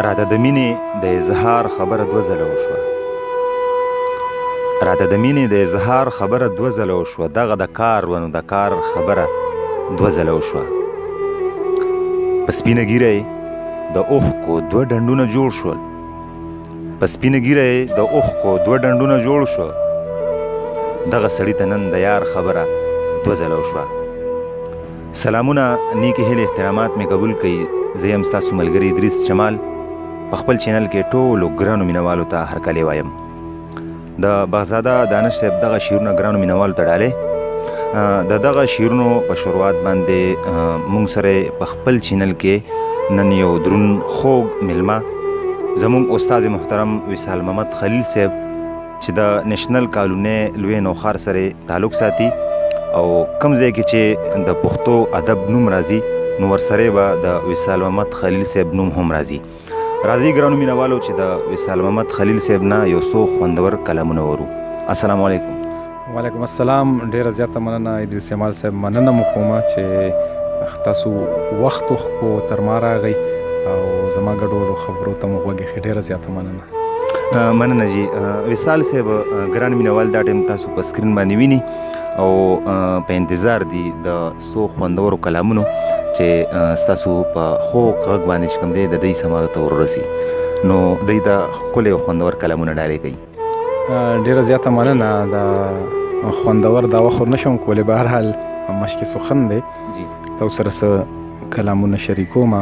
راته د مینې د اظهار خبره دوه ځله وشوه دوه ځله وشوه دغه د کار ونو د کار خبره دوه ځله وشوه په سپینه ږیره یې د اوښکو دوه ډنډونه جوړ شول دغه سړي ته نن د یار خبره دوه ځله وشوه. سلامونه، نیکې هیلې، احترامات مې قبول کړئ. زه یم ستاسو ملګری ادریس جمال. په خپل چینل کې ټولو ګرانو مینوالو ته هرکلی وایم. د بغزاده دانش صاحب دغه شعرونه ګرانو مینوالو ته ډالۍ. د دغه شعرونو په شروعات باندې موږ سره په خپل چینل کې نن یو درون خوږ میلمه زموږ استاد محترم وصال محمد خلیل صاحب چې د نېشنل کالونۍ لوی نوښار سره تعلق ساتي او کوم ځای کې چې د پښتو ادب نوم راځي نو ورسره به د وصال محمد خلیل صاحب نوم هم راځي. راځي ګرانو مینوالو چې د وصال محمد خلیل صاحب نه یو څو خوندور کلامونه ورو. السلام علیکم. وعلیکم السلام. ډیره زیاته مننه ادریس جمال صاحب. مننه مو کومه چې تاسو وخت کو تر ما راغی او زما ګډوډو خبرو ته مو غوږ ایښی. ډیره زیاته مننه. مننه جی. وصال صاحب ګران مینوال دا ټایم تاسو په سکرین باندې ویني او په انتظار دي د څو خوندورو کلامونو چې ستاسو په خوږ غږ باندې چې کوم دی د دوی سماعتو ته وررسي نو دوی ته ښکلي او خوندور کلامونه ډالۍ کوي. ډیره زیاته مننه. دا خوندور دا وخت نشم کولی. به هر حال مشکې سخن دی تاسو سره څه کلامونه شریکومه.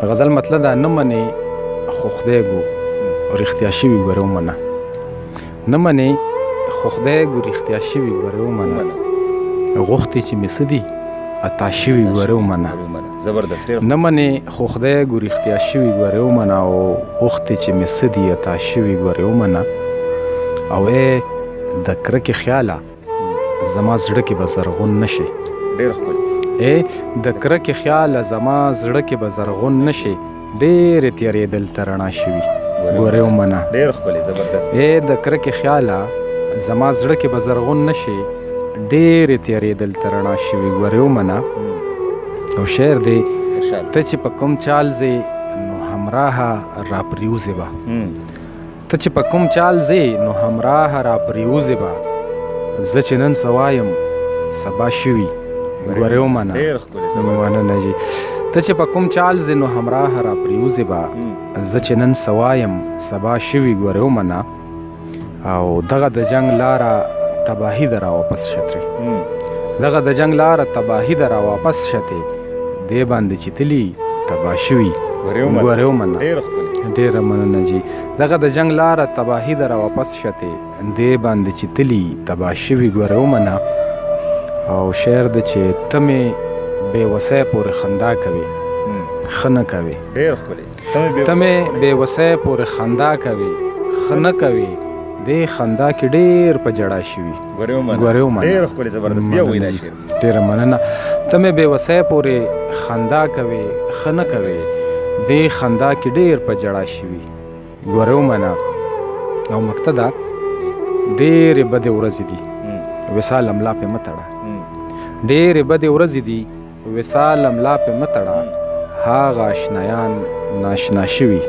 د غزل مطلب دا نه منې خو خدای ګو رښتیا شوي ګورې ومنه. نه منې خو خدای ګو رښتیا شوي ګورې ومنه. غوښتې چې مې څه دي عطا شوي ګورې ومنه. نه منې خو خدای ګو رښتیا شوي ګورې ومنه او غوښتې چې مې څه دي عطا شوي ګورې ومنه. او د کرکې خیاله زما زړه کې به زرغون نشي. ډېر ښکلی. د کرکې خیاله زما زړه کې به زرغون نشي. ډېرې تېرېدل ته رڼا شوي ګورې ومنه. ډېر ښکلی، زبردست. د کرکې خیاله زما زړه کې به زرغون نشي. ډېرې تېرېدل ته رڼا شوي ګورې ومنه. او شعر دی ته چې په کوم چال ځې نو همراهه راپرېوځې به. ته چې په کوم چال ځې نو همراهه راپرېوځې به. زه چې نن څه وایم سبا شوي ګورې ومنه. مننه جي. ته چې په کوم چال ځې نو همراهه راپرېوځې به. زه چې نن څه وایم سبا شوي ګورې ومنه. او دغه د جنګ لاره تباهي ده را واپس شترې. دغه د جنګ لاره تباهي ده را واپس شتې. دې باندې چې تلي تباه شوي ګورې ومنه. ډېره مننه جي. دغه د جنګ لاره تباهي ده را واپس شتې. دې باندې چې تلي تباه شوي ګورې ومنه. او شعر دی چې ته مې بې وسی پورې خندا کوې ښه نه کوې. ته مې بې وسی پورې خندا کوې ښه نه کوې. دې خندا کې ډېر په جړا شوي ګورې ومنه. ډېره مننه. ته مې بې وسی پورې خندا کوې ښه نه کوې. دې خندا کې ډېر په جړا شوي ګورې ومنه. او مقتدا ډېرې بدې ورځې دي وصال املا پې مه تړه. ډېرې بدې ورځې دي وصال املا پې مه تړه. هاغه اشنایان ناشنا شوي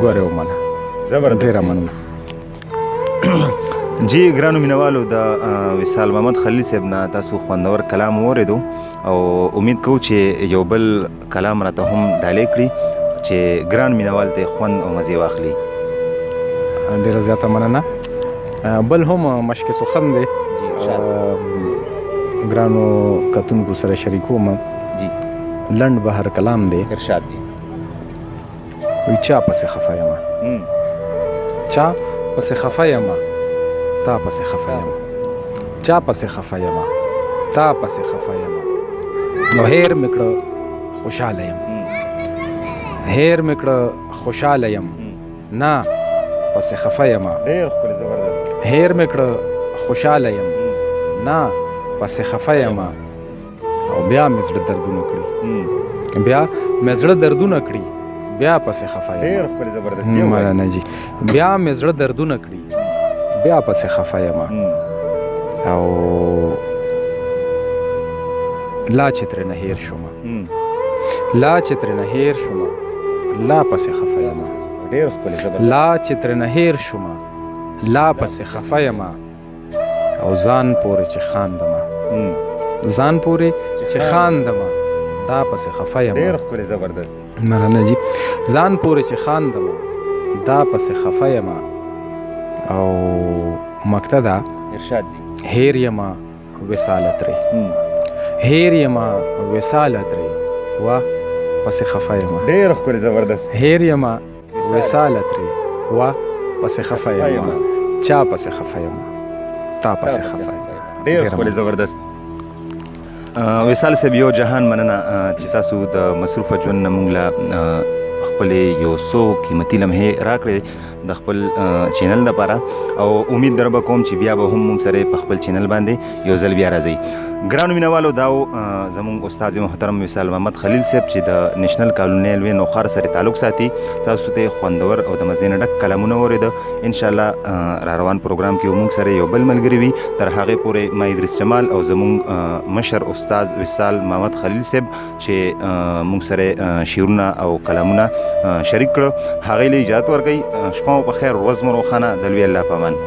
ګورې ومنه. ډېره مننه. جی ګرانو مینوالو د وصال محمد خلیل صاحب نه تاسو خوندور کلام واورېدو او امید کوو چې یو بل کلام راته هم ډالۍ کړي چې ګران مینوال ته خوند او مزې واخلي. ډېره زیاته مننه. بل هم مشکې سخن دی ګرانو کتونکو سره شریکوم. لنډ بهر کلام دی. ارشاد جی. وی چا پسې خفه یمه چا پسې خفه یمه تا پسې خفه یمه. چا پسې خفه یمه تا پسې خفه یمه. نو هیر مې کړه خوشحاله یم. هیر مې کړه خوشحاله یم نه پسې خفه یمه. هیر مې کړه خوشحاله یم نه پسې خفه یمه. او بیا مې زړه دردونه کړي بیا مې زړه دردونه کړي بیا پسې خفه یم. مننه جي. بیا مې زړه دردونه کړي بیا پسې خفه یم. او لا چې ترېنه هیر شومه لا چې ترنه هیر شومه لا پسې خفه یمه ډېر ښکلی زبردست لا چې ترنه هیر شومه لا پسې خفه یمه او ځان پورې چې خاندمه ځان پورې چې خاندمه دا پسې خفه یمه ډېر ښکلی زبردست مولانا جی ځان پورې چې خاندمه دا پسې خفه یمه او مکته ده ارشاد جی هیر یمه وصاله ترې هیر یمه وصاله ترې و پسې خفه یمه ډېر ښکلی زبردست هیر یمه وصاله ترې و پسې خفه یمه چا پسې خفه یمه تا پسې خفه یمه ډېر ښکلی زبردست وصال صاحب یو جهان مننه چې تاسو د مصروفه ژوند نه موږ له خپلې یو څو قیمتي لمحې راکړې د خپل چینل لپاره او امید در به کوم چې بیا به هم موږ سره په خپل چینل باندې یو ځل بیا راځئ ګرانو مینوالو دا زموږ استاد محترم وصال محمد خلیل صاحب چې د نېشنل کالوني لوی نوښار سره تعلق ساتي تاسو ته خوندور او د مزې نه ډک کلامونه واورېده انشاءالله را روان پروګرام کې موږ سره یو بل ملګري وي تر هغې پورې ما ادریس جمال او زموږ مشر استاد وصال محمد خلیل صاحب چې موږ سره شعرونه او کلامونه شریک کړه هغې له اجازت ورکوئ شپه مو په خیر ورځ مو روښانه د لوی الله په امان